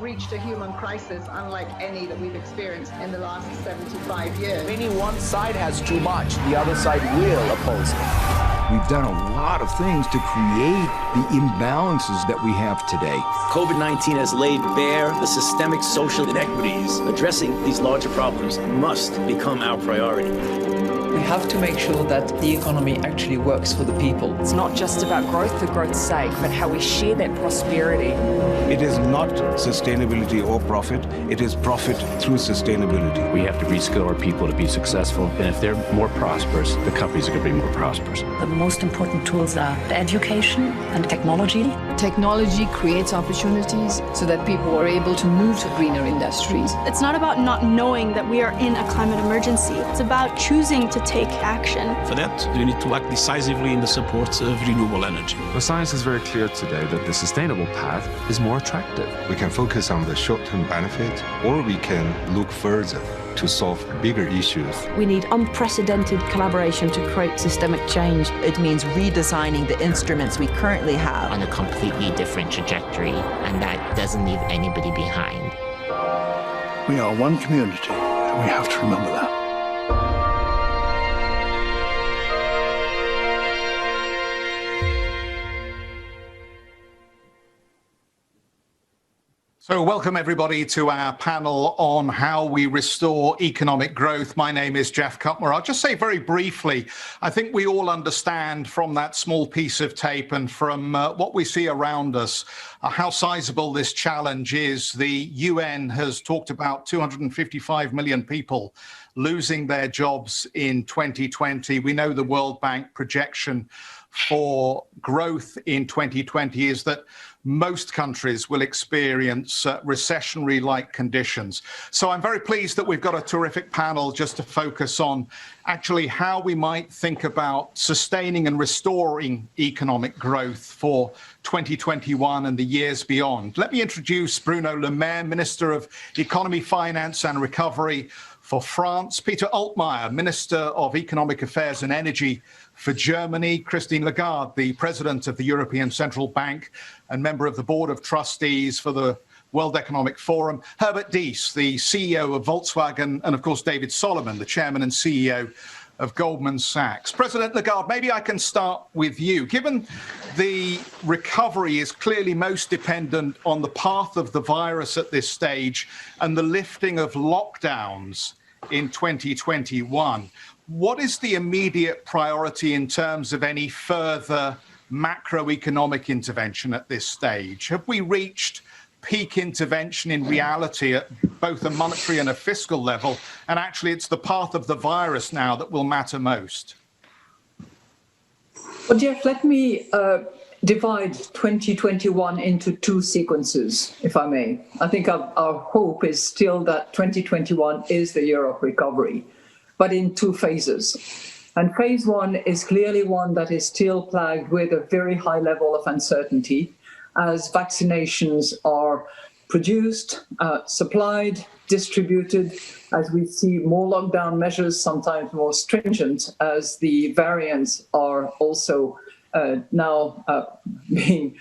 reached a human crisis unlike any that we've experienced in the last 75 years. Any one side has too much, the other side will oppose it. We've done a lot of things to create the imbalances that we have today. COVID-19 has laid bare the systemic social inequities. Addressing these larger problems must become our priority. We have to make sure that the economy actually works for the people. It's not just about growth for growth's sake, but how we share that prosperity. It is not sustainability or profit, it is profit through sustainability. We have to reskill our people to be successful, and if they're more prosperous, the companies are going to be more prosperous. The most important tools are education and technology. Technology creates opportunities so that people are able to move to greener industries. It's not about not knowing that we are in a climate emergency. It's about choosing to take action. For that, we need to act decisively in the support of renewable energy. The science is very clear today that the sustainable path is more attractive. We can focus on the short-term benefit, or we can look further to solve bigger issues. We need unprecedented collaboration to create systemic change. It means redesigning the instruments we currently have on a completely different trajectory, and that doesn't leave anybody behind. We are one community, and we have to remember that. So welcome everybody to our panel on how we restore economic growth. My name is Jeff Cutmore. I'll just say very briefly, I think we all understand from that small piece of tape and from what we see around us, how sizable this challenge is. The UN has talked about 255 million people losing their jobs in 2020. We know the World Bank projection for growth in 2020 is that most countries will experience recessionary-like conditions. So I'm very pleased that we've got a terrific panel just to focus on actually how we might think about sustaining and restoring economic growth for 2021 and the years beyond. Let me introduce Bruno Le Maire, Minister of Economy, Finance and Recovery for France, Peter Altmaier, Minister of Economic Affairs and Energy for Germany, Christine Lagarde, the President of the European Central Bank and member of the Board of Trustees for the World Economic Forum, Herbert Diess, the CEO of Volkswagen, and of course David Solomon, the Chairman and CEO of Goldman Sachs. President Lagarde, maybe I can start with you. Given the recovery is clearly most dependent on the path of the virus at this stage and the lifting of lockdowns in 2021, what is the immediate priority in terms of any further macroeconomic intervention at this stage? Have we reached peak intervention in reality at both a monetary and a fiscal level? And actually, it's the path of the virus now that will matter most. Well, Jeff, let me divide 2021 into two sequences, if I may. I think our hope is still that 2021 is the year of recovery, but in two phases. And phase one is clearly one that is still plagued with a very high level of uncertainty as vaccinations are produced, supplied, distributed, as we see more lockdown measures, sometimes more stringent, as the variants are also now being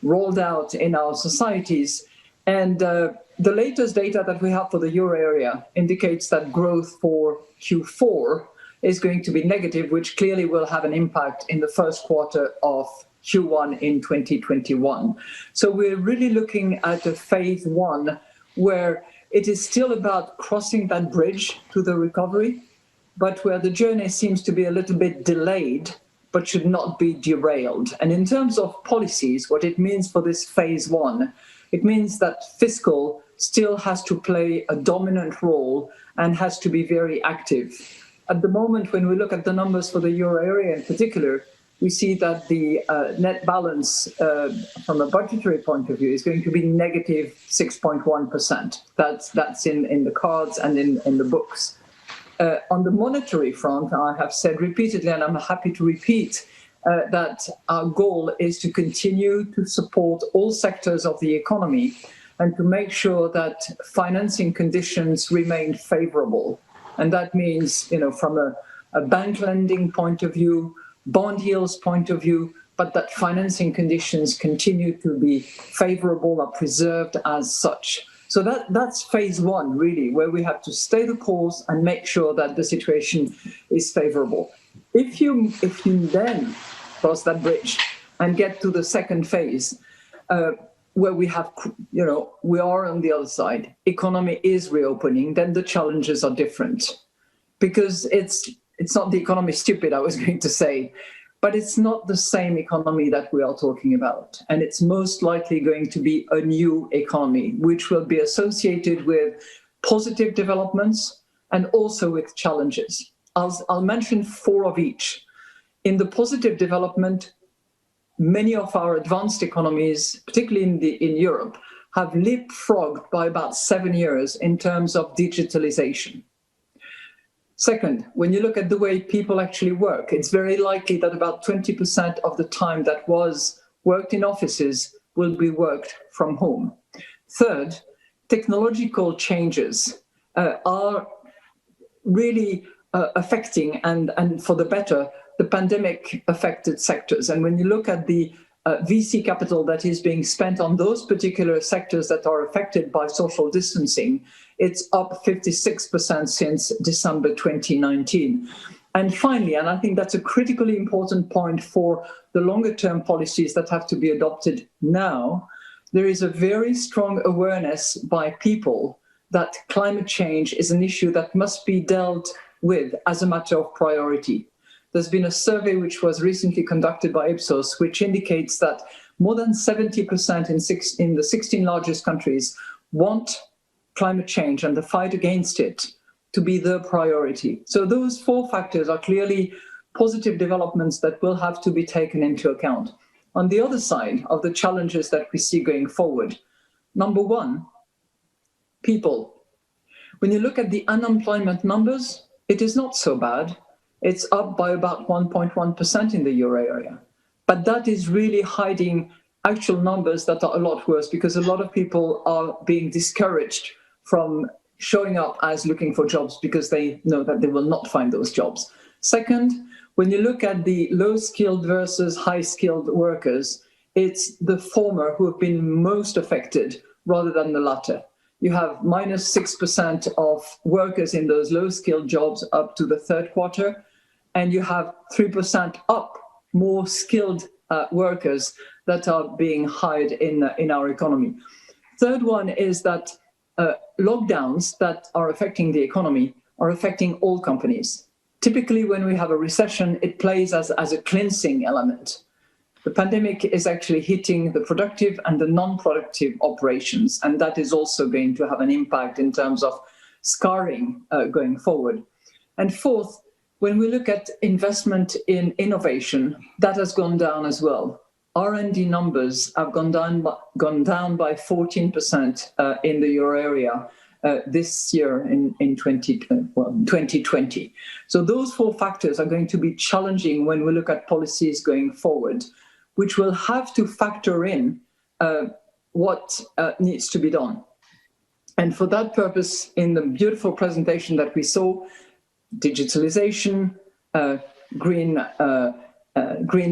rolled out in our societies. And the latest data that we have for the euro area indicates that growth for Q4 is going to be negative, which clearly will have an impact in the first quarter of Q1 in 2021. So we're really looking at a phase one where it is still about crossing that bridge to the recovery, but where the journey seems to be a little bit delayed, but should not be derailed. And in terms of policies, what it means for this phase one, it means that fiscal still has to play a dominant role and has to be very active. At the moment, when we look at the numbers for the euro area in particular, we see that the net balance from a budgetary point of view is going to be negative 6.1%. That's in the cards and in the books. On the monetary front, I have said repeatedly, and I'm happy to repeat, that our goal is to continue to support all sectors of the economy and to make sure that financing conditions remain favorable. And that means, from a bank lending point of view, bond yields point of view, but that financing conditions continue to be favorable, are preserved as such. So that's phase one, really, where we have to stay the course and make sure that the situation is favorable. If you then cross that bridge and get to the second phase, where we have, we are on the other side, economy is reopening, then the challenges are different. Because it's not the economy stupid, I was going to say, but it's not the same economy that we are talking about. And it's most likely going to be a new economy, which will be associated with positive developments and also with challenges. I'll mention 4 of each. In the positive development, many of our advanced economies, particularly in Europe, have leapfrogged by about 7 years in terms of digitalization. Second, when you look at the way people actually work, it's very likely that about 20% of the time that was worked in offices will be worked from home. Third, technological changes are really affecting, and for the better, the pandemic affected sectors. And when you look at the VC capital that is being spent on those particular sectors that are affected by social distancing, it's up 56% since December 2019. And finally, and I think that's a critically important point for the longer term policies that have to be adopted now, there is a very strong awareness by people that climate change is an issue that must be dealt with as a matter of priority. There's been a survey which was recently conducted by Ipsos, which indicates that more than 70% in the 16 largest countries want climate change and the fight against it to be their priority. So those 4 factors are clearly positive developments that will have to be taken into account. On the other side of the challenges that we see going forward, number 1, people. When you look at the unemployment numbers, it is not so bad. It's up by about 1.1% in the euro area. But that is really hiding actual numbers that are a lot worse, because a lot of people are being discouraged from showing up as looking for jobs because they know that they will not find those jobs. Second, when you look at the low-skilled versus high-skilled workers, it's the former who have been most affected rather than the latter. You have minus 6% of workers in those low-skilled jobs up to the third quarter, and you have 3% up more skilled workers that are being hired in our economy. Third one is that lockdowns that are affecting the economy are affecting all companies. Typically, when we have a recession, it plays as a cleansing element. The pandemic is actually hitting the productive and the non-productive operations, and that is also going to have an impact in terms of scarring going forward. And fourth, when we look at investment in innovation, that has gone down as well. R&D numbers have gone down by 14% in the euro area this year in 2020. So those 4 factors are going to be challenging when we look at policies going forward, which will have to factor in what needs to be done. And for that purpose, in the beautiful presentation that we saw, digitalization, green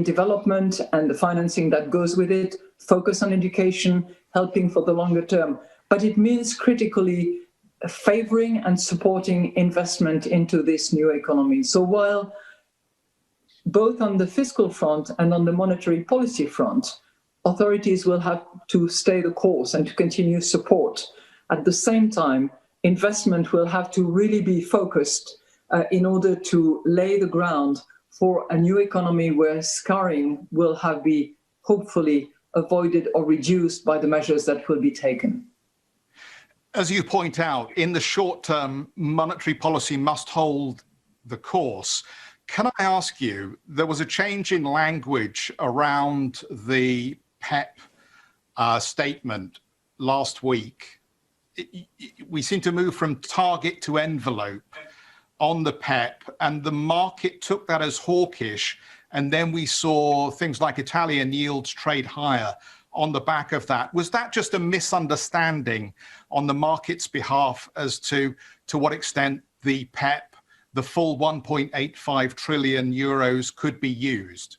development and the financing that goes with it, focus on education, helping for the longer term. But it means critically favoring and supporting investment into this new economy. So while both on the fiscal front and on the monetary policy front, authorities will have to stay the course and to continue support. At the same time, investment will have to really be focused in order to lay the ground for a new economy where scarring will have be hopefully avoided or reduced by the measures that will be taken. As you point out, in the short term, monetary policy must hold the course. Can I ask you, there was a change in language around the PEP statement last week. We seem to move from target to envelope on the PEP, and the market took that as hawkish, and then we saw things like Italian yields trade higher on the back of that. Was that just a misunderstanding on the market's behalf as to what extent the PEP, the full 1.85 trillion euros, could be used?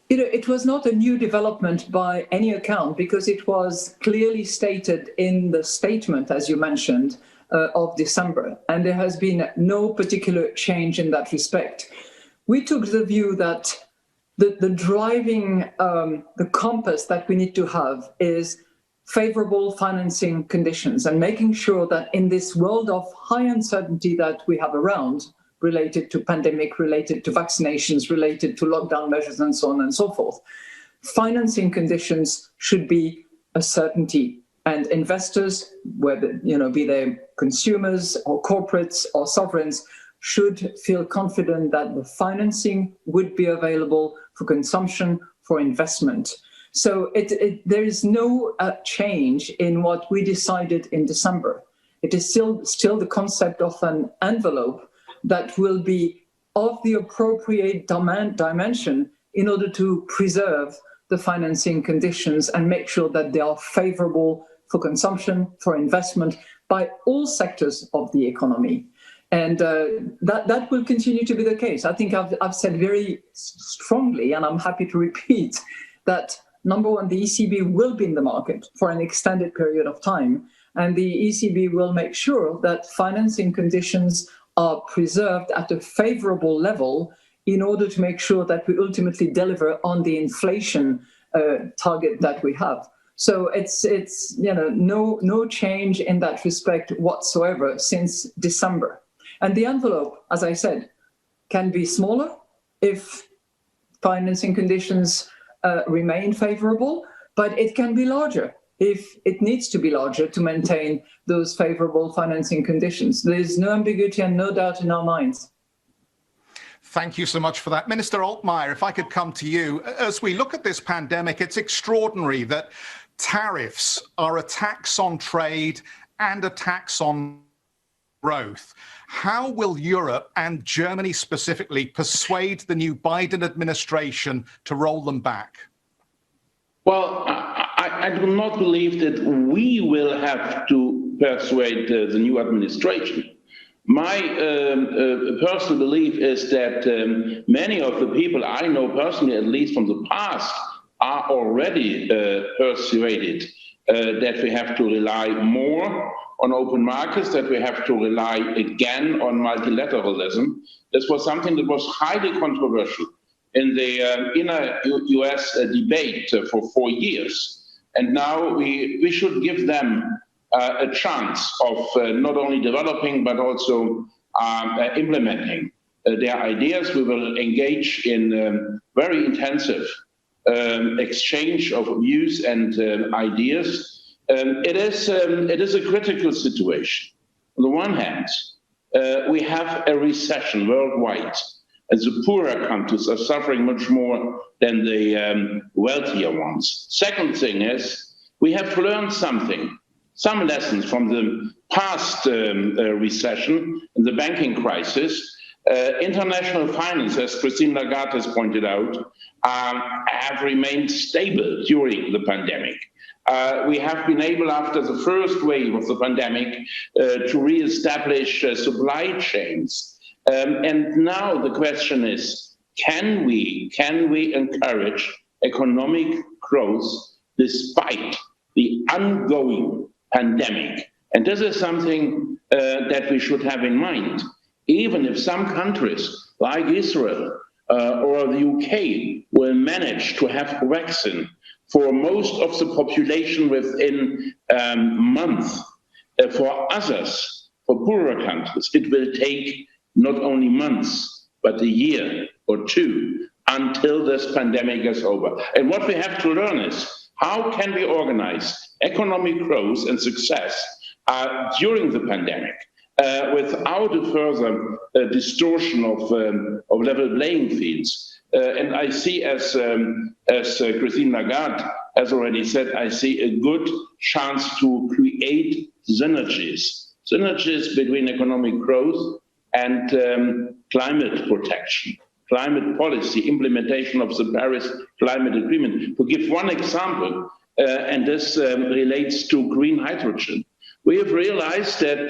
It was not a new development by any account, because it was clearly stated in the statement, as you mentioned, of December, and there has been no particular change in that respect. We took the view that the driving, the compass that we need to have is favorable financing conditions, and making sure that in this world of high uncertainty that we have around, related to pandemic, related to vaccinations, related to lockdown measures, and so on and so forth, financing conditions should be a certainty. And investors, whether be they consumers or corporates or sovereigns, should feel confident that the financing would be available for consumption, for investment. So there is no change in what we decided in December. It is still the concept of an envelope that will be of the appropriate dimension in order to preserve the financing conditions and make sure that they are favorable for consumption, for investment by all sectors of the economy. And that will continue to be the case. I think I've said very strongly, and I'm happy to repeat, that number one, the ECB will be in the market for an extended period of time, and the ECB will make sure that financing conditions are preserved at a favorable level in order to make sure that we ultimately deliver on the inflation target that we have. So it's no change in that respect whatsoever since December. And the envelope, as I said, can be smaller if financing conditions remain favorable, but it can be larger if it needs to be larger to maintain those favorable financing conditions. There is no ambiguity and no doubt in our minds. Thank you so much for that. Minister Altmaier, if I could come to you. As we look at this pandemic, it's extraordinary that tariffs are a tax on trade and a tax on growth. How will Europe, and Germany specifically, persuade the new Biden administration to roll them back? Well, I do not believe that we will have to persuade the new administration. My personal belief is that many of the people I know personally, at least from the past, are already persuaded that we have to rely more on open markets, that we have to rely again on multilateralism. This was something that was highly controversial in the inner US debate for 4 years. And now we should give them a chance of not only developing, but also implementing their ideas. We will engage in very intensive exchange of views and ideas. It is a critical situation. On the one hand, we have a recession worldwide, and the poorer countries are suffering much more than the wealthier ones. Second thing is, we have learned some lessons from the past recession and the banking crisis. International finance, as Christine Lagarde has pointed out, have remained stable during the pandemic. We have been able, after the first wave of the pandemic, to re-establish supply chains. And now the question is, can we encourage economic growth despite the ongoing pandemic? And this is something that we should have in mind. Even if some countries like Israel or the UK will manage to have vaccine for most of the population within months, for others, for poorer countries, it will take not only months, but a year or two until this pandemic is over. And what we have to learn is, how can we organize economic growth and success during the pandemic without a further distortion of level playing fields? And I see, as Christine Lagarde has already said, I see a good chance to create synergies between economic growth and climate protection, climate policy, implementation of the Paris Climate Agreement. To give one example, and this relates to green hydrogen. We have realized that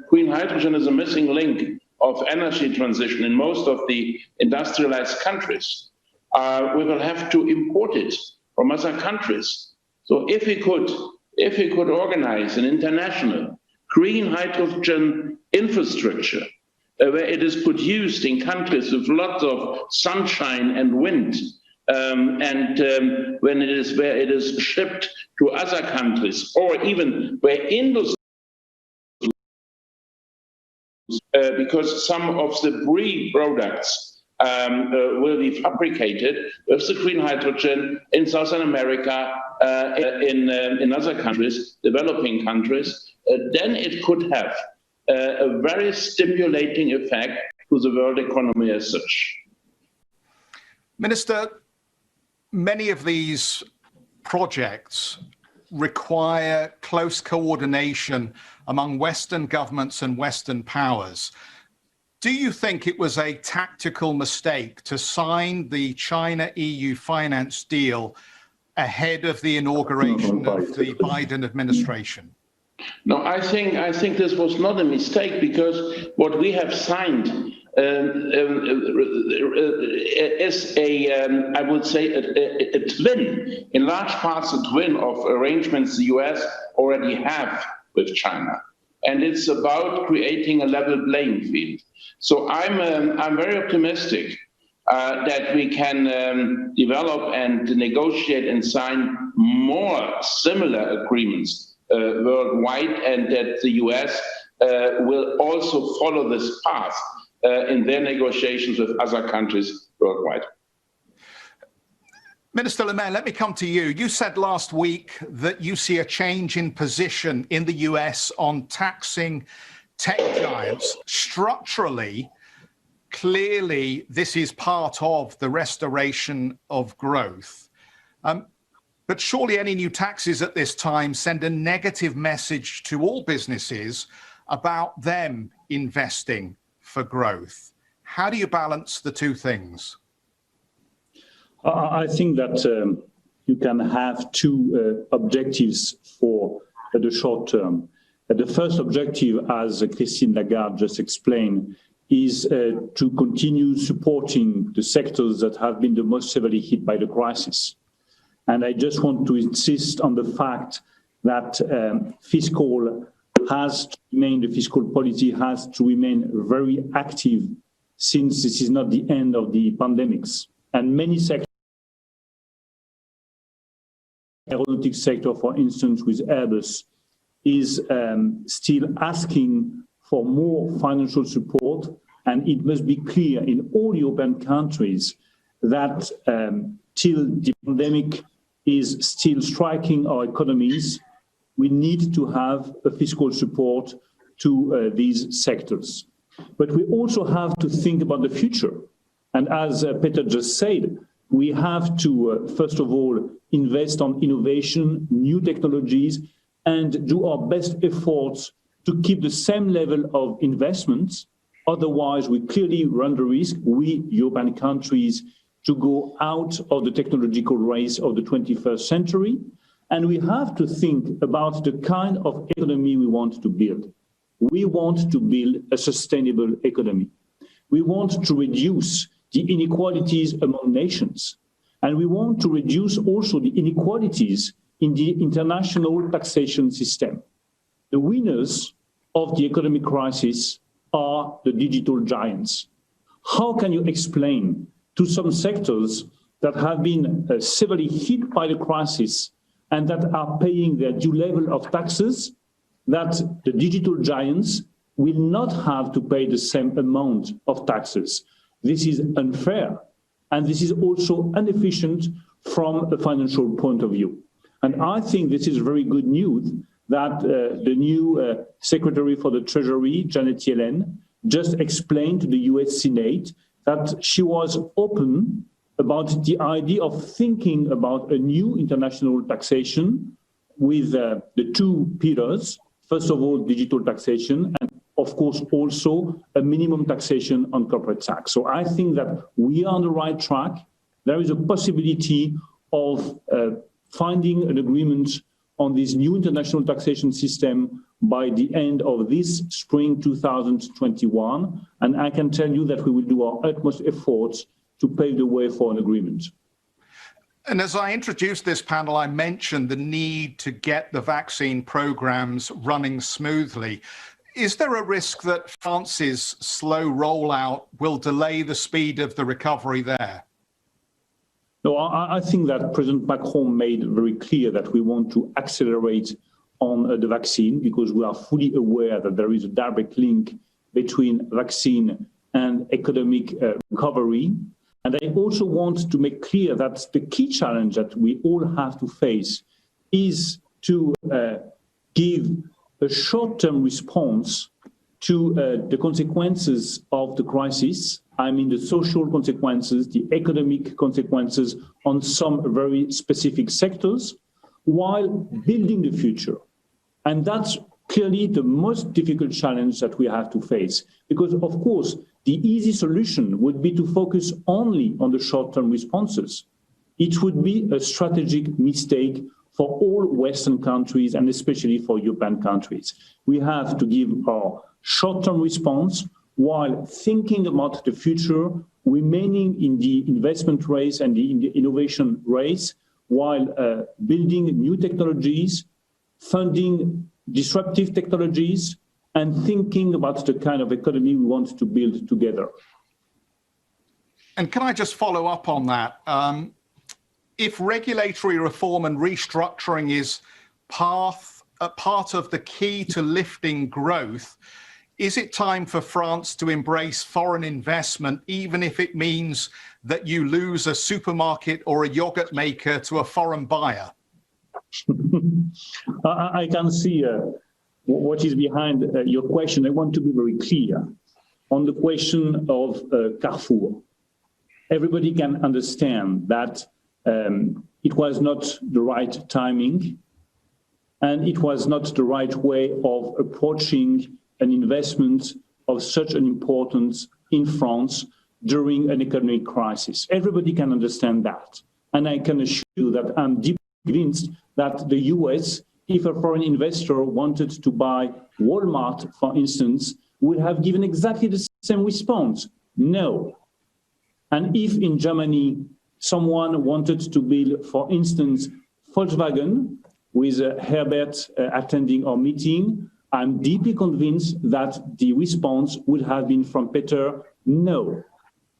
green hydrogen is a missing link of energy transition in most of the industrialized countries. we will have to import it from other countries. So if we could organize an international green hydrogen infrastructure where it is produced in countries with lots of sunshine and wind, where it is shipped to other countries, or even where industry, because some of the pre-products will be fabricated with the green hydrogen in Southern America, in other countries, developing countries, then it could have a very stimulating effect to the world economy as such. Minister, many of these projects require close coordination among Western governments and Western powers. Do you think it was a tactical mistake to sign the China-EU finance deal ahead of the inauguration of the Biden administration? No, I think this was not a mistake, because what we have signed is I would say, a twin, in large parts a twin of arrangements the US already have with China. And it's about creating a level playing field. So I'm very optimistic that we can develop and negotiate and sign more similar agreements worldwide, and that the US will also follow this path in their negotiations with other countries worldwide. Minister Le Maire, let me come to you. You said last week that you see a change in position in the US on taxing tech giants. Structurally, clearly, this is part of the restoration of growth. But surely any new taxes at this time send a negative message to all businesses about them investing for growth. How do you balance the two things? I think that you can have two objectives for the short term. The first objective, as Christine Lagarde just explained, is to continue supporting the sectors that have been the most severely hit by the crisis. And I just want to insist on the fact that fiscal policy has to remain very active, since this is not the end of the pandemics. And many sectors, aeronautics sector, for instance, with Airbus, is still asking for more financial support. And it must be clear in all European countries that till the pandemic is still striking our economies, we need to have a fiscal support to these sectors. But we also have to think about the future. And as Peter just said, we have to, first of all, invest on innovation, new technologies, and do our best efforts to keep the same level of investments. Otherwise, we clearly run the risk, we European countries, to go out of the technological race of the 21st century. And we have to think about the kind of economy we want to build. We want to build a sustainable economy. We want to reduce the inequalities among nations. And we want to reduce also the inequalities in the international taxation system. The winners of the economic crisis are the digital giants. How can you explain to some sectors that have been severely hit by the crisis and that are paying their due level of taxes, that the digital giants will not have to pay the same amount of taxes? This is unfair, and this is also inefficient from a financial point of view. And I think this is very good news that the new Secretary for the Treasury, Janet Yellen, just explained to the US Senate that she was open about the idea of thinking about a new international taxation with the two pillars. First of all, digital taxation, and of course also a minimum taxation on corporate tax. So I think that we are on the right track. There is a possibility of finding an agreement on this new international taxation system by the end of this spring 2021. And I can tell you that we will do our utmost efforts to pave the way for an agreement. And as I introduced this panel, I mentioned the need to get the vaccine programs running smoothly. Is there a risk that France's slow rollout will delay the speed of the recovery there? No, I think that President Macron made very clear that we want to accelerate on the vaccine because we are fully aware that there is a direct link between vaccine and economic recovery. And I also want to make clear that the key challenge that we all have to face is to give a short-term response to the consequences of the crisis. I mean, the social consequences, the economic consequences on some very specific sectors, while building the future. And that's clearly the most difficult challenge that we have to face. Because, of course, the easy solution would be to focus only on the short-term responses. It would be a strategic mistake for all Western countries and especially for European countries. We have to give our short-term response while thinking about the future, remaining in the investment race and in the innovation race, while building new technologies, funding disruptive technologies, and thinking about the kind of economy we want to build together. And can I just follow up on that? If regulatory reform and restructuring is part of the key to lifting growth, is it time for France to embrace foreign investment, even if it means that you lose a supermarket or a yogurt maker to a foreign buyer? I can see what is behind your question. I want to be very clear on the question of Carrefour. Everybody can understand that it was not the right timing and it was not the right way of approaching an investment of such an importance in France during an economic crisis. Everybody can understand that. And I can assure you that I'm deeply convinced that the US, if a foreign investor wanted to buy Walmart, for instance, would have given exactly the same response, no. And if in Germany, someone wanted to build, for instance, Volkswagen, with Herbert attending our meeting, I'm deeply convinced that the response would have been from Peter, no.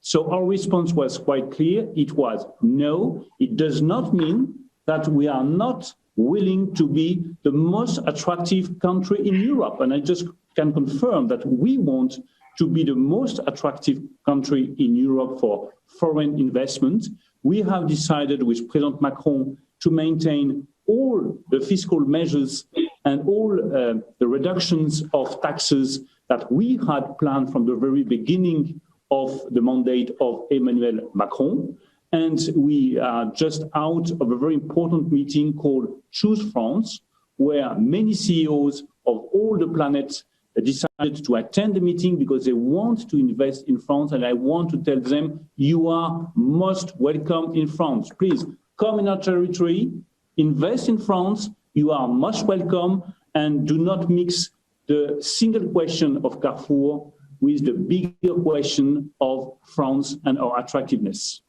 So our response was quite clear. It was no. It does not mean that we are not willing to be the most attractive country in Europe. And I just can confirm that we want to be the most attractive country in Europe for foreign investment. We have decided with President Macron to maintain all the fiscal measures and all the reductions of taxes that we had planned from the very beginning of the mandate of Emmanuel Macron. And we are just out of a very important meeting called Choose France, where many CEOs of all the planet decided to attend the meeting because they want to invest in France. And I want to tell them, you are most welcome in France. Please come in our territory, invest in France. You are most welcome, and do not mix the single question of Carrefour with the bigger question of France and our attractiveness.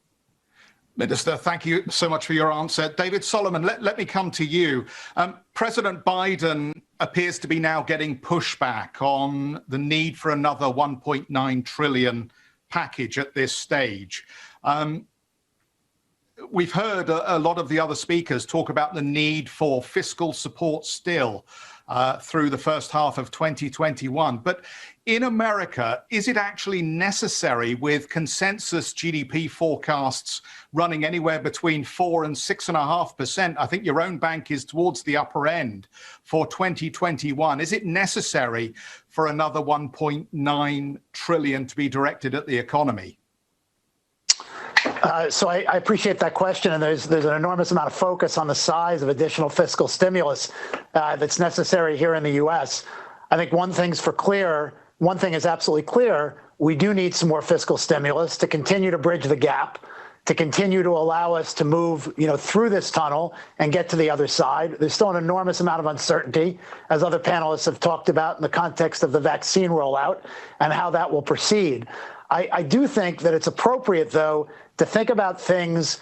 Minister, thank you so much for your answer. David Solomon, let me come to you. President Biden appears to be now getting pushback on the need for another 1.9 trillion package at this stage. We've heard a lot of the other speakers talk about the need for fiscal support still through the first half of 2021. But in America, is it actually necessary, with consensus GDP forecasts running anywhere between 4 and 6.5%? I think your own bank is towards the upper end for 2021. Is it necessary for another 1.9 trillion to be directed at the economy? So I appreciate that question, and there's an enormous amount of focus on the size of additional fiscal stimulus that's necessary here in the U.S. I think one thing is absolutely clear: we do need some more fiscal stimulus to continue to bridge the gap, to continue to allow us to move, through this tunnel and get to the other side. There's still an enormous amount of uncertainty, as other panelists have talked about, in the context of the vaccine rollout and how that will proceed. I do think that it's appropriate, though, to think about things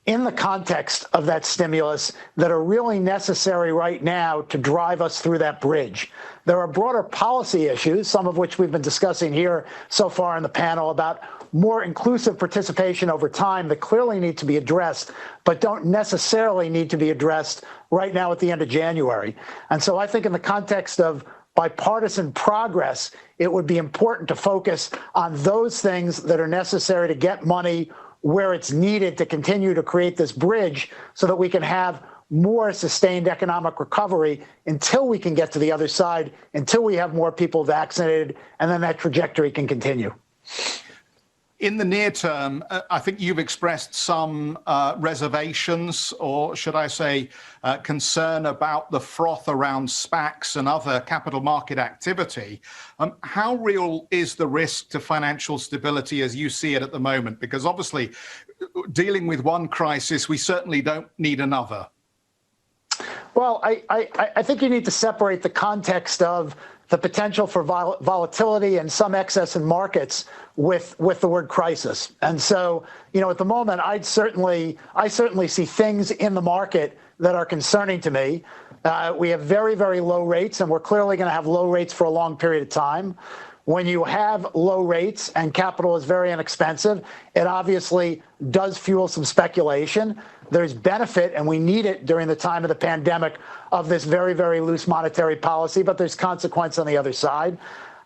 in the context of that stimulus that are really necessary right now to drive us through that bridge. There are broader policy issues, some of which we've been discussing here so far in the panel, about more inclusive participation over time that clearly need to be addressed, but don't necessarily need to be addressed right now at the end of January. And so I think in the context of bipartisan progress, it would be important to focus on those things that are necessary to get money where it's needed to continue to create this bridge so that we can have more sustained economic recovery until we can get to the other side, until we have more people vaccinated, and then that trajectory can continue. In the near term, I think you've expressed some reservations, or should I say concern about the froth around SPACs and other capital market activity. How real is the risk to financial stability as you see it at the moment? Because obviously, dealing with one crisis, we certainly don't need another. Well, I think you need to separate the context of the potential for volatility and some excess in markets with the word crisis. And so, you know, at the moment, I certainly see things in the market that are concerning to me. We have very, very low rates, and we're clearly going to have low rates for a long period of time. When you have low rates and capital is very inexpensive, it obviously does fuel some speculation. There's benefit, and we need it during the time of the pandemic, of this very, very loose monetary policy, but there's consequence on the other side.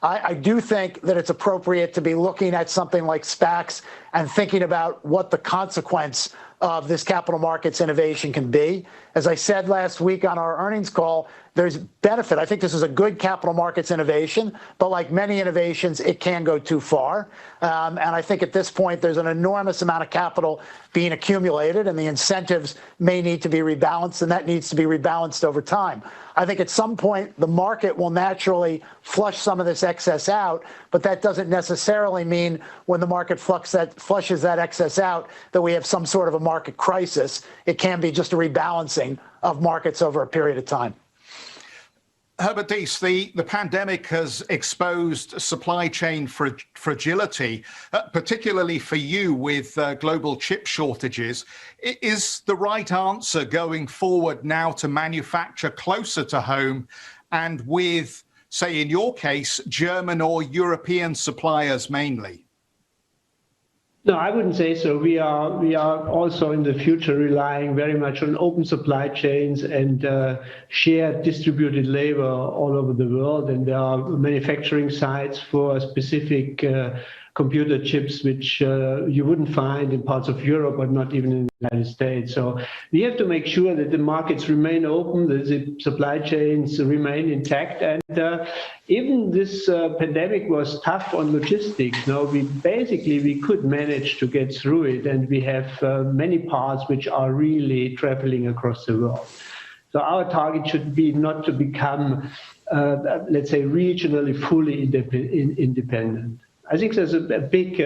I do think that it's appropriate to be looking at something like SPACs and thinking about what the consequence of this capital markets innovation can be. As I said last week on our earnings call, there's benefit. I think this is a good capital markets innovation, but like many innovations, it can go too far. And I think at this point, there's an enormous amount of capital being accumulated, and the incentives may need to be rebalanced, and that needs to be rebalanced over time. I think at some point, the market will naturally flush some of this excess out, but that doesn't necessarily mean when the market flushes that excess out that we have some sort of a market crisis. It can be just a rebalancing of markets over a period of time. Herbert Diess, the pandemic has exposed supply chain fragility, particularly for you with global chip shortages. Is the right answer going forward now to manufacture closer to home and with, say in your case, German or European suppliers mainly? No, I wouldn't say so. We are also in the future relying very much on open supply chains and shared distributed labor all over the world. And there are manufacturing sites for specific computer chips, which you wouldn't find in parts of Europe or not even in the United States. So we have to make sure that the markets remain open, that the supply chains remain intact. And even this pandemic was tough on logistics. No, we could manage to get through it, and we have many parts which are really traveling across the world. So our target should be not to become, let's say, regionally fully independent. I think there's a big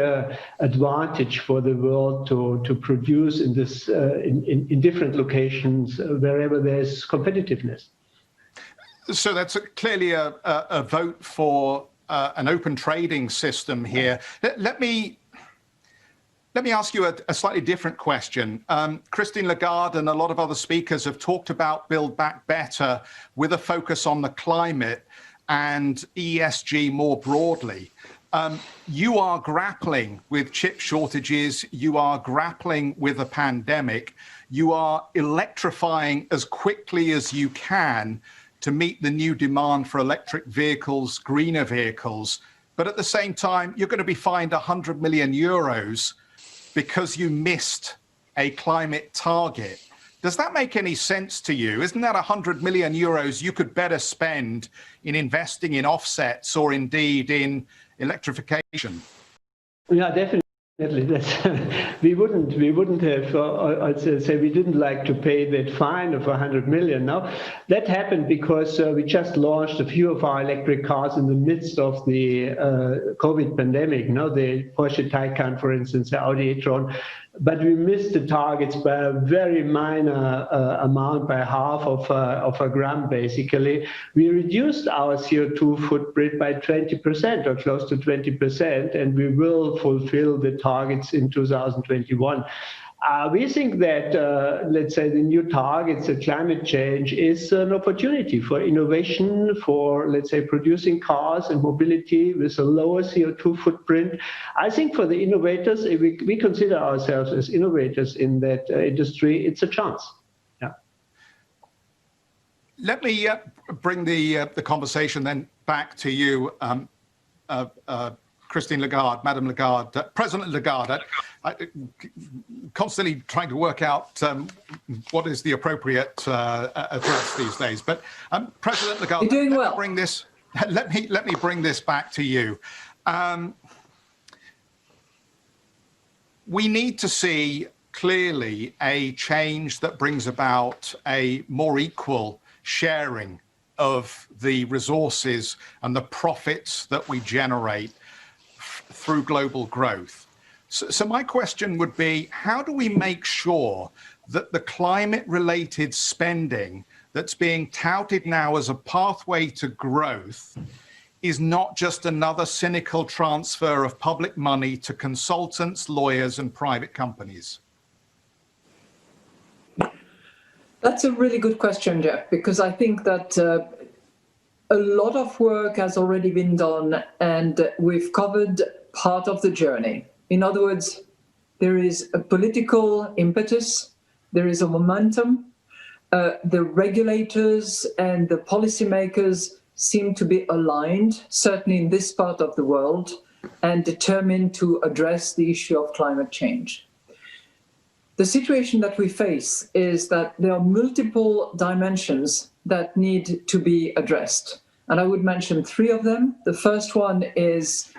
advantage for the world to produce in this in different locations wherever there's competitiveness. So that's clearly a vote for an open trading system here. Let me ask you a slightly different question. Christine Lagarde and a lot of other speakers have talked about Build Back Better with a focus on the climate and ESG more broadly. You are grappling with chip shortages. You are grappling with a pandemic. You are electrifying as quickly as you can to meet the new demand for electric vehicles, greener vehicles. But at the same time, you're going to be fined 100 million euros because you missed a climate target. Does that make any sense to you? Isn't that 100 million euros you could better spend in investing in offsets or indeed in electrification? Yeah, definitely. We wouldn't have, I'd say we didn't like to pay that fine of 100 million. Now, that happened because we just launched a few of our electric cars in the midst of the COVID pandemic. Now, the Porsche Taycan, for instance, the Audi e-tron, but we missed the targets by a very minor amount, by half of a gram, basically. We reduced our CO2 footprint by 20% or close to 20%, and we will fulfill the targets in 2021. We think that, let's say, the new targets of climate change is an opportunity for innovation, for, let's say, producing cars and mobility with a lower CO2 footprint. I think for the innovators, if we consider ourselves as innovators in that industry, it's a chance. Yeah. Let me bring the conversation then back to you, Christine Lagarde, Madame Lagarde, President Lagarde. Constantly trying to work out what is the appropriate address these days. But President Lagarde, you're doing well. Let me bring this back to you. We need to see clearly a change that brings about a more equal sharing of the resources and the profits that we generate through global growth. So my question would be, how do we make sure that the climate-related spending that's being touted now as a pathway to growth is not just another cynical transfer of public money to consultants, lawyers, and private companies? That's a really good question, Jeff, because I think that a lot of work has already been done, and we've covered part of the journey. In other words, there is a political impetus, there is a momentum. The regulators and the policymakers seem to be aligned, certainly in this part of the world, and determined to address the issue of climate change. The situation that we face is that there are multiple dimensions that need to be addressed. And I would mention three of them. The first one is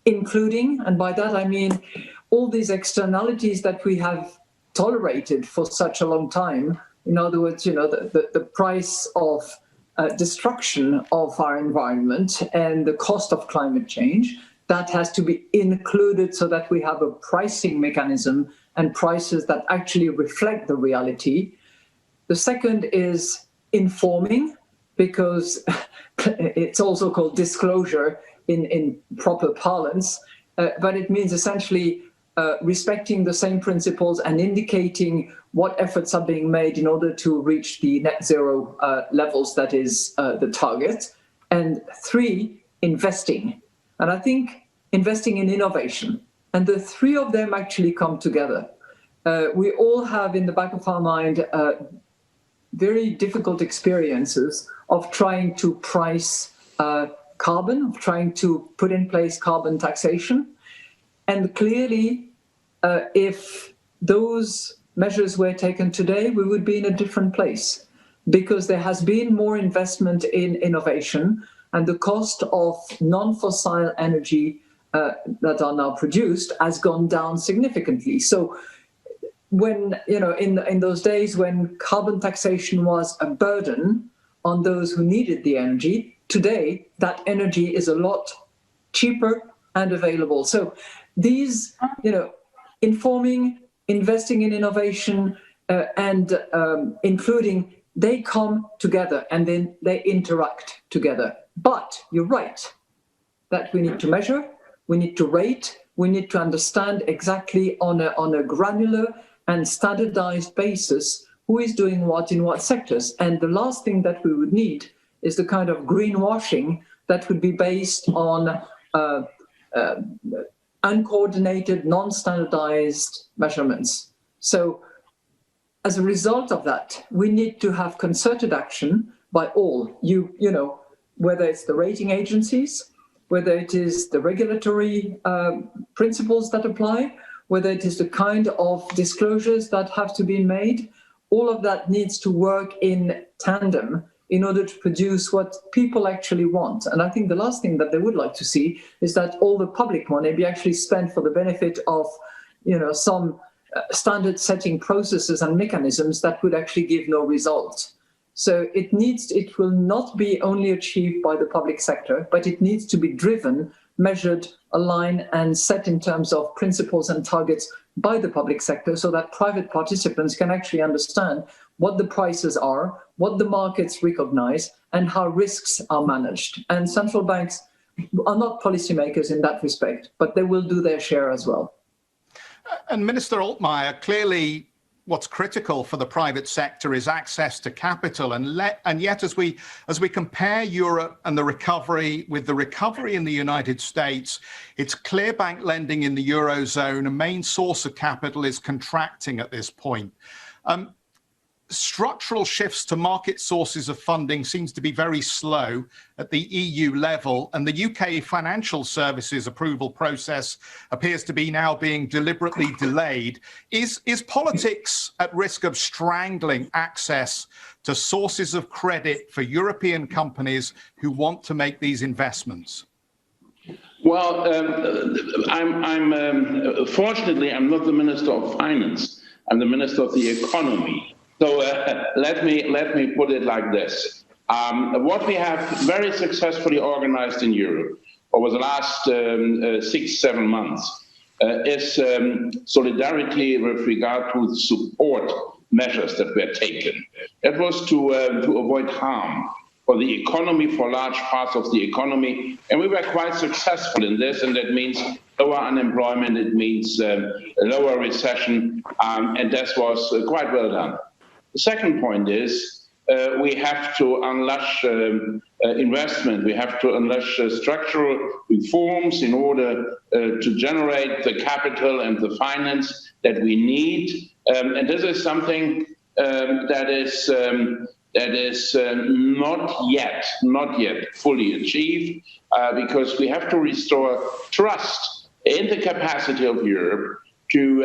including, and by that I mean all these externalities that we have tolerated for such a long time. In other words, the price of destruction of our environment and the cost of climate change, that has to be included so that we have a pricing mechanism and prices that actually reflect the reality. The second is informing, because it's also called disclosure in proper parlance, but it means essentially respecting the same principles and indicating what efforts are being made in order to reach the net zero levels, that is the target. And three, investing. And I think investing in innovation. And the three of them actually come together. We all have in the back of our mind very difficult experiences of trying to price carbon, of trying to put in place carbon taxation. And clearly, if those measures were taken today, we would be in a different place, because there has been more investment in innovation, and the cost of non-fossil energy that are now produced has gone down significantly. So when, in those days when carbon taxation was a burden on those who needed the energy, today, that energy is a lot cheaper and available. So these, informing, investing in innovation, and including, they come together and then they interact together. But you're right that we need to measure, we need to rate, we need to understand exactly on a granular and standardized basis who is doing what in what sectors. And the last thing that we would need is the kind of greenwashing that would be based on uncoordinated, non-standardized measurements. So as a result of that, we need to have concerted action by all, whether it's the rating agencies, whether it is the regulatory principles that apply, whether it is the kind of disclosures that have to be made. All of that needs to work in tandem in order to produce what people actually want. And I think the last thing that they would like to see is that all the public money be actually spent for the benefit of, some standard setting processes and mechanisms that would actually give no result. So it will not be only achieved by the public sector, but it needs to be driven measured, aligned, and set in terms of principles and targets by the public sector so that private participants can actually understand what the prices are, what the markets recognize, and how risks are managed. And central banks are not policymakers in that respect, but they will do their share as well. And Minister Altmaier, clearly what's critical for the private sector is access to capital. And yet, as we compare Europe and the recovery with the recovery in the United States, it's clear bank lending in the Eurozone, a main source of capital, is contracting at this point. Structural shifts to market sources of funding seems to be very slow at the EU level, and the UK financial services approval process appears to be now being deliberately delayed. Is politics at risk of strangling access to sources of credit for European companies who want to make these investments? Well, fortunately, I'm not the Minister of Finance. I'm the Minister of the Economy. So let me put it like this. What we have very successfully organized in Europe over the last 6-7 months is solidarity with regard to the support measures that were taken. That was to avoid harm for the economy, for large parts of the economy. And we were quite successful in this, and that means lower unemployment, it means lower recession, and that was quite well done. The second point is we have to unleash investment. We have to unleash structural reforms in order to generate the capital and the finance that we need. And this is something that is not yet fully achieved because we have to restore trust in the capacity of Europe to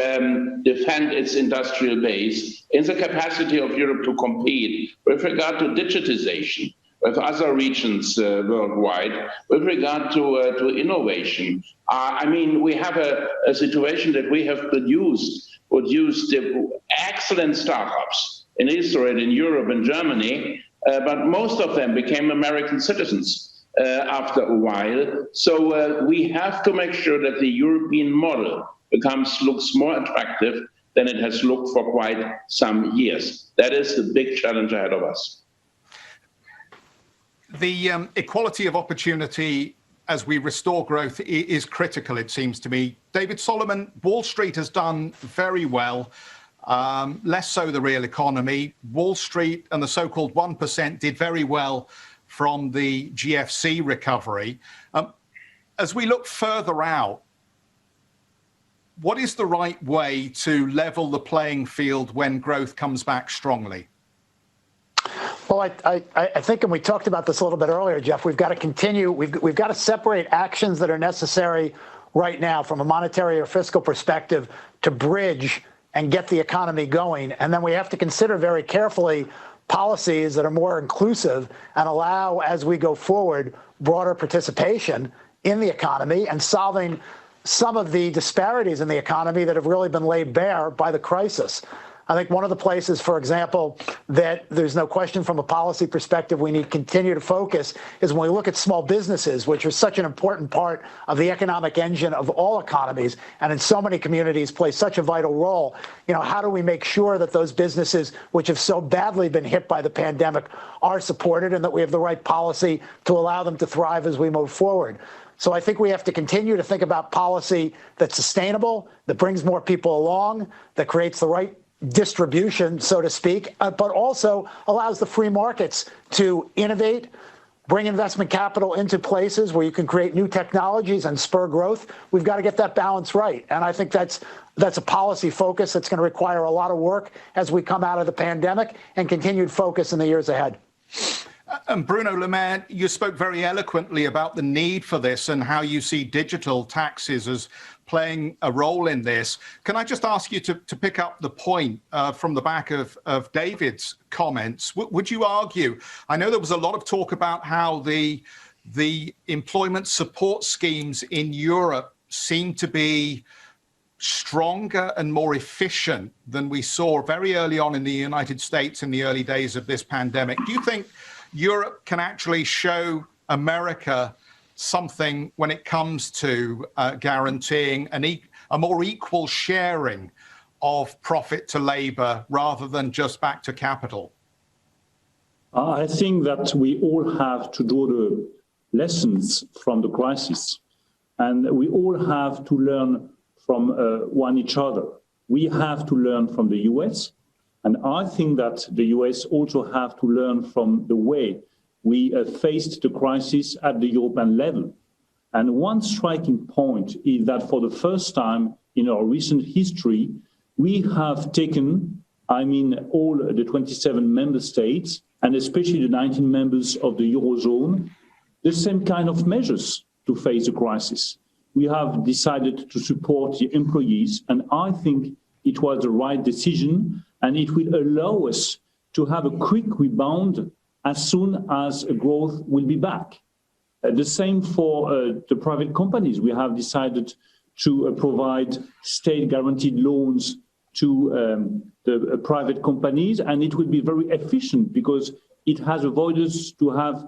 defend its industrial base, in the capacity of Europe to compete with regard to digitization with other regions worldwide, with regard to innovation. I mean, we have a situation that we have produced excellent startups in Israel, in Europe, and Germany, but most of them became American citizens after a while. So we have to make sure that the European model looks more attractive than it has looked for quite some years. That is the big challenge ahead of us. The equality of opportunity as we restore growth is critical, it seems to me. David Solomon, Wall Street has done very well, less so the real economy. Wall Street and the so-called 1% did very well from the GFC recovery. As we look further out, what is the right way to level the playing field when growth comes back strongly? Well, I think, and we talked about this a little bit earlier, Jeff, we've got to continue. We've got to separate actions that are necessary right now from a monetary or fiscal perspective to bridge and get the economy going. And then we have to consider very carefully policies that are more inclusive and allow, as we go forward, broader participation in the economy and solving some of the disparities in the economy that have really been laid bare by the crisis. I think one of the places, for example, that there's no question from a policy perspective we need to continue to focus is when we look at small businesses, which are such an important part of the economic engine of all economies, and in so many communities play such a vital role. You know, how do we make sure that those businesses which have so badly been hit by the pandemic are supported and that we have the right policy to allow them to thrive as we move forward? So I think we have to continue to think about policy that's sustainable, that brings more people along, that creates the right distribution, so to speak, but also allows the free markets to innovate, bring investment capital into places where you can create new technologies and spur growth. We've got to get that balance right. And I think that's a policy focus that's going to require a lot of work as we come out of the pandemic and continued focus in the years ahead. And Bruno Le Maire, you spoke very eloquently about the need for this and how you see digital taxes as playing a role in this. Can I just ask you to pick up the point from the back of David's comments? Would you argue, I know there was a lot of talk about how the employment support schemes in Europe seem to be stronger and more efficient than we saw very early on in the United States in the early days of this pandemic. Do you think Europe can actually show America something when it comes to guaranteeing a more equal sharing of profit to labor rather than just back to capital? I think that we all have to draw the lessons from the crisis, and we all have to learn from one each other. We have to learn from the US, and I think that the US also have to learn from the way we faced the crisis at the European level. And one striking point is that for the first time in our recent history, we have taken, all the 27 member states, and especially the 19 members of the Eurozone, the same kind of measures to face the crisis. We have decided to support the employees, and I think it was the right decision, and it will allow us to have a quick rebound as soon as growth will be back. The same for the private companies. We have decided to provide state-guaranteed loans to the private companies, and it will be very efficient because it has avoided us to have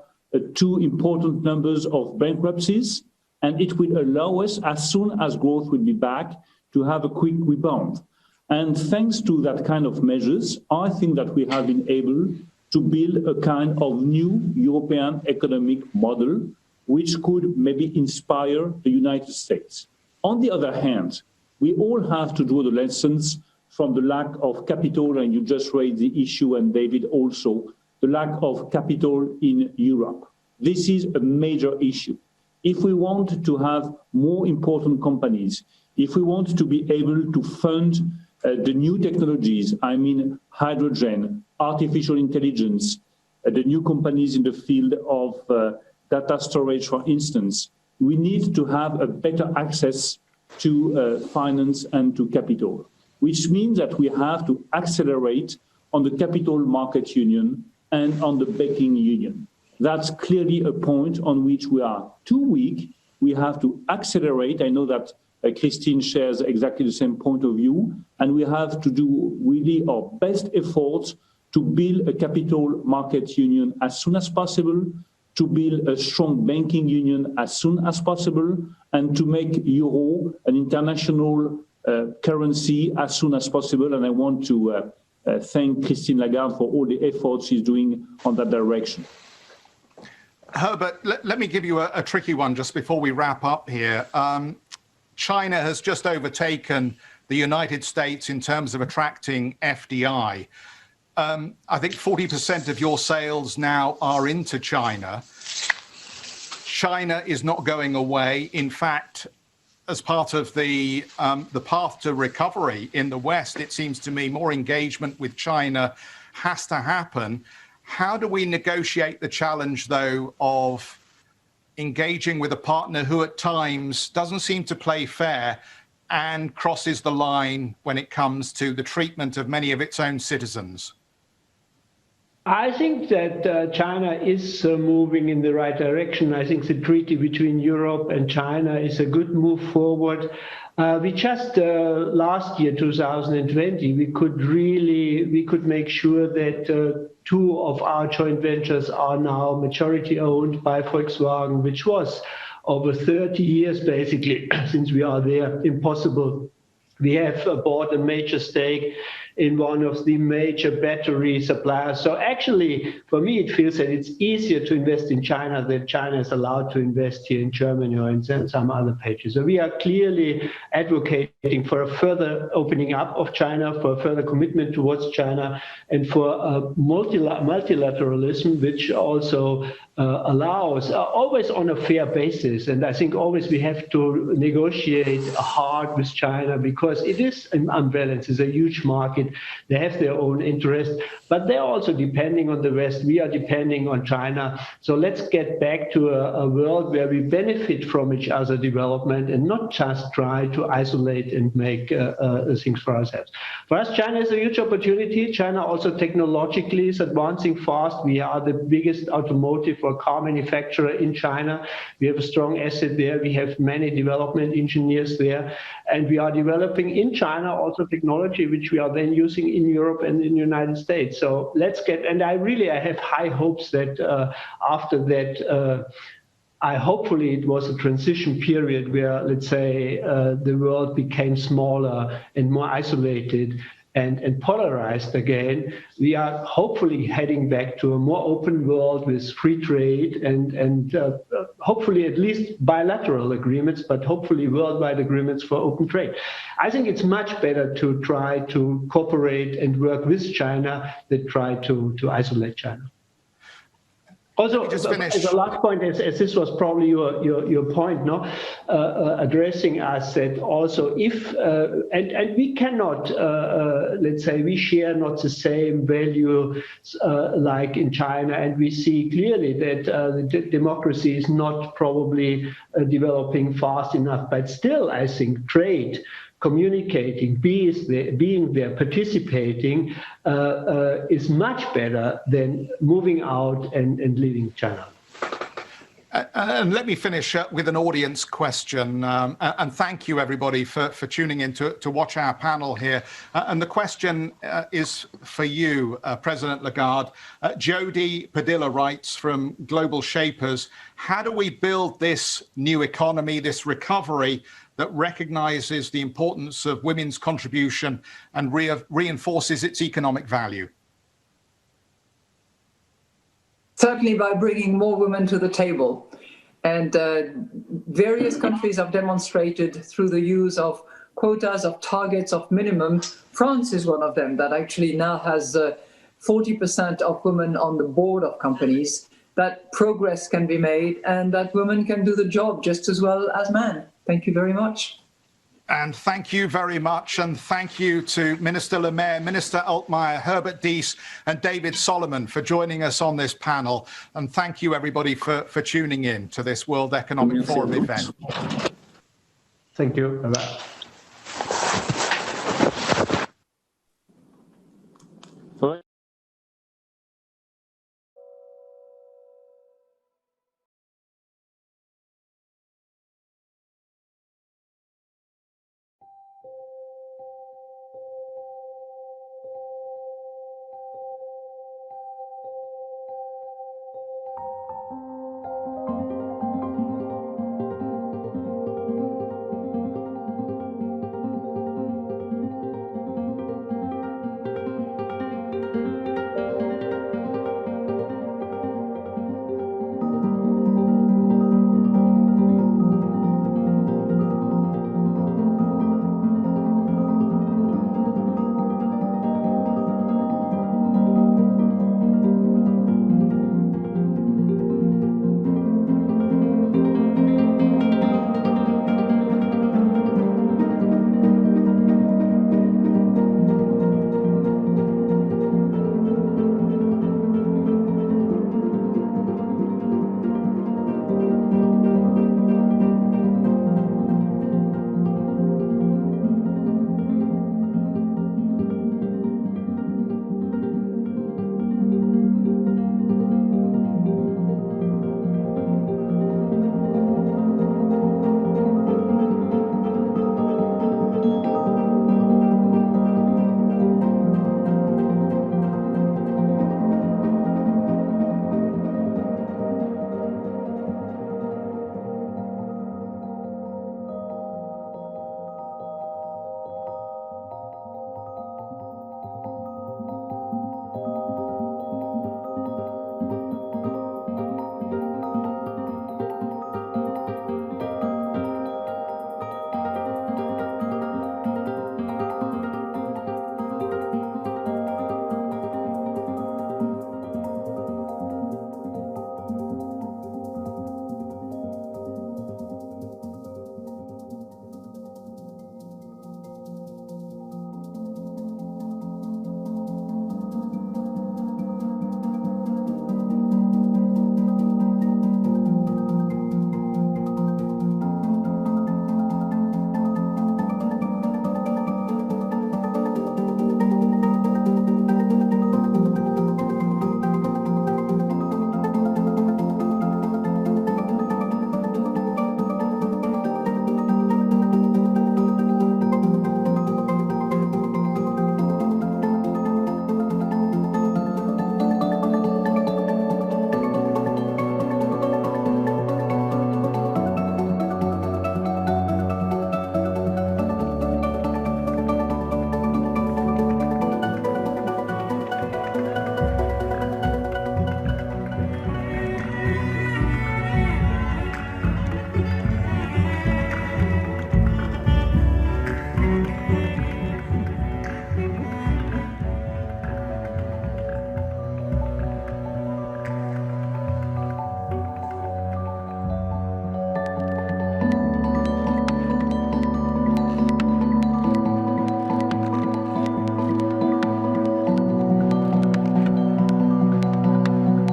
two important numbers of bankruptcies, and it will allow us, as soon as growth will be back, to have a quick rebound. And thanks to that kind of measures, I think that we have been able to build a kind of new European economic model, which could maybe inspire the United States. On the other hand, we all have to draw the lessons from the lack of capital, and you just raised the issue, and David also, the lack of capital in Europe. This is a major issue. If we want to have more important companies, if we want to be able to fund the new technologies, hydrogen, artificial intelligence, the new companies in the field of data storage, for instance, we need to have a better access to finance and to capital, which means that we have to accelerate on the capital market union and on the banking union. That's clearly a point on which we are too weak. We have to accelerate. I know that Christine shares exactly the same point of view, and we have to do really our best efforts to build a capital market union as soon as possible, to build a strong banking union as soon as possible, and to make euro an international currency as soon as possible. And I want to thank Christine Lagarde for all the efforts she's doing on that direction. Herbert, let me give you a tricky one just before we wrap up here. China has just overtaken the United States in terms of attracting FDI. I think 40% of your sales now are into China. China is not going away. In fact, as part of the path to recovery in the West, it seems to me more engagement with China has to happen. How do we negotiate the challenge, though, of engaging with a partner who at times doesn't seem to play fair and crosses the line when it comes to the treatment of many of its own citizens? I think that China is moving in the right direction. I think the treaty between Europe and China is a good move forward. We just last year, 2020, we could make sure that two of our joint ventures are now majority owned by Volkswagen, which was over 30 years basically since we are there impossible. We have bought a major stake in one of the major battery suppliers. So actually, for me, it feels that it's easier to invest in China than China is allowed to invest here in Germany or in some other pages. So we are clearly advocating for a further opening up of China, for a further commitment towards China, and for multilateralism, which also allows always on a fair basis. And I think always we have to negotiate hard with China because it is an imbalance. It's a huge market. They have their own interest, but they're also depending on the West. We are depending on China. So let's get back to a world where we benefit from each other's development and not just try to isolate and make things for ourselves. For us, China is a huge opportunity. China also technologically is advancing fast. We are the biggest automotive or car manufacturer in China. We have a strong asset there. We have many development engineers there. And we are developing in China also technology, which we are then using in Europe and in the United States. So let's get, and I have high hopes that after that hopefully it was a transition period where, let's say, the world became smaller and more isolated and polarized again. We are hopefully heading back to a more open world with free trade and hopefully at least bilateral agreements, but hopefully worldwide agreements for open trade. I think it's much better to try to cooperate and work with China than try to isolate China. Also, as a last point, as this was probably your point, no, addressing us that also if and we cannot, let's say, we share not the same value like in China, and we see clearly that the democracy is not probably developing fast enough. But still, I think trade, communicating, being there, participating is much better than moving out and leaving China. And let me finish with an audience question. And thank you, everybody, for tuning in to watch our panel here. And the question is for you, President Lagarde. Jody Padilla writes from Global Shapers, how do we build this new economy, this recovery that recognizes the importance of women's contribution and reinforces its economic value? Certainly by bringing more women to the table. And various countries have demonstrated through the use of quotas, of targets, of minimum. France is one of them that actually now has 40% of women on the board of companies, that progress can be made and that women can do the job just as well as men. Thank you very much. And thank you very much. And thank you to Minister Le Maire, Minister Altmaier, Herbert Diess and David Solomon for joining us on this panel. And thank you, everybody, for tuning in to this World Economic Forum event. Thank you. Bye-bye.